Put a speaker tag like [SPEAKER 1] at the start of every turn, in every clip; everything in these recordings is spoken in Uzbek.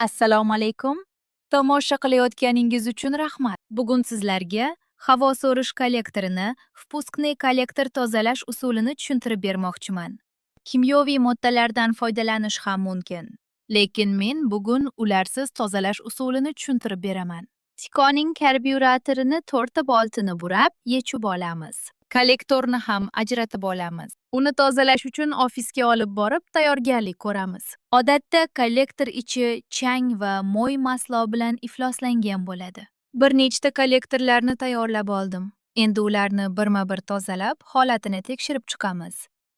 [SPEAKER 1] Assalomu alaykum. Tomosha qilayotganingiz uchun rahmat. Bugun sizlarga havo so'rish kollektorini, впускный kollektor tozalash usulini tushuntirib bermoqchiman. Kimyoviy moddalardan foydalanish ham mumkin, lekin men bugun ularsiz tozalash usulini tushuntirib beraman. Tikoning karbyuratorini tortib oltini burab, yechib olamiz. Kollektorni ham ajratib olamiz. Uni tozalash uchun ofisga olib borib tayyorgarlik ko'ramiz. Odatda kollektor ichi chang va mo'y maslo bilan ifloslangan bo'ladi. Bir nechta kollektorlarni tayyorlab oldim. Endi ularni birma-bir tozalab, holatini tekshirib chiqamiz.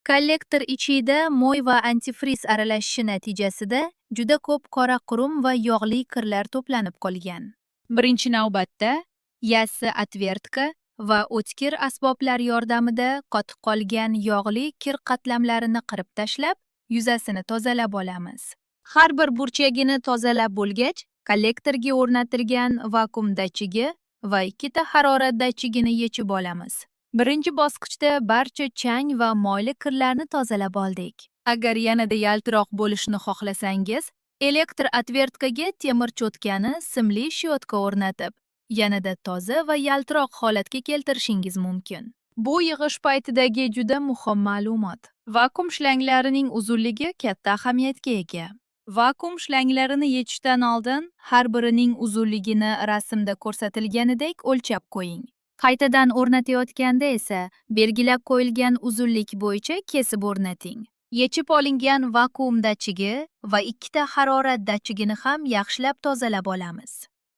[SPEAKER 1] Kollektor ichida mo'y va antifriz aralashishi natijasida juda ko'p qora qurum va yog'li kirlar to'planib qolgan. Birinchi navbatda yassi atvertka va o'tkir asboblar yordamida qotib qolgan yog'li kir qatlamlarini qirib tashlab, yuzasini tozalab olamiz. Har bir burchagini tozalab bo'lgach, kollektorga o'rnatilgan vakuum datchigi va ikkita harorat datchigini yechib olamiz. Birinchi bosqichda barcha chang va moyli kirlarni tozalab oldik. Agar yanada yaltiroq bo'lishni xohlasangiz, elektr atvertkaga temir cho'tkani simli shyotka o'rnatib, yanada toza va yaltiroq holatga keltirishingiz mumkin. Bu yig'ish paytidagi juda muhim ma'lumot. Vakuum shlanglarining uzunligi katta ahamiyatga ega. Vakuum shlanglarini yechishdan oldin har birining uzunligini rasmda ko'rsatilganidek o'lchab qo'ying. Qaytadan o'rnatayotganda esa belgilab qo'yilgan uzunlik bo'yicha kesib o'rnating. Yechib olingan vakuum datchigi va ikkita harorat datchigini ham yaxshilab tozalab olamiz.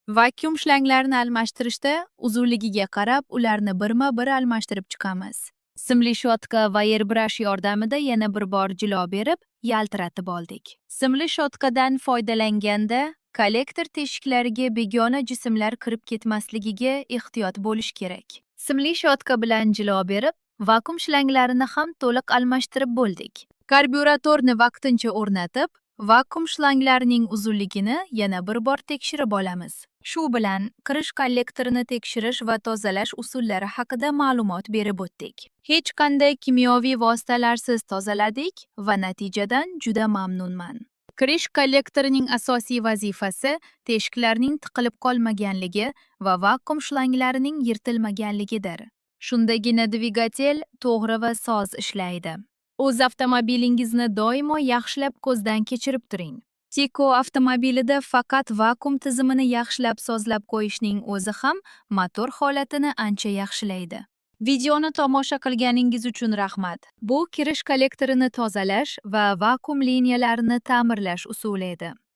[SPEAKER 1] Vakuum shlanglarini almashtirishda uzunligiga qarab ularni birma-bir almashtirib chiqamiz. Simli shotka va airbrush yordamida yana bir bor jilo berib, yaltiratib oldik. Simli shotkadan foydalanganda kollektor teshiklariga begona jismlar kirib ketmasligiga ehtiyot bo'lish kerak. Simli shotka bilan jilo berib, vakuum shlanglarini ham to'liq almashtirib bo'ldik. Karbyuratorni vaqtincha o'rnatib, vakuum shlanglarining uzunligini yana bir bor tekshirib olamiz. Shu bilan kirish kollektorini tekshirish va tozalash usullari haqida ma'lumot berib o'tdik. Hech qanday kimyoviy vositalarsiz tozaladik va natijadan juda mamnunman. Kirish kollektorining asosiy vazifasi teshiklarning tiqilib qolmaganligi va vakuum shlanglarining yirtilmaganligidir. Shundagina dvigatel to'g'ri va soz ishlaydi. O'z avtomobilingizni doimo yaxshilab ko'zdan kechirib turing. Tiko avtomobilida faqat vakuum tizimini yaxshilab sozlab qo'yishning o'zi ham motor holatini ancha yaxshilaydi. Videoni tomosha qilganingiz uchun rahmat. Bu kirish kollektorini tozalash va vakuum liniyalarini ta'mirlash usuli edi.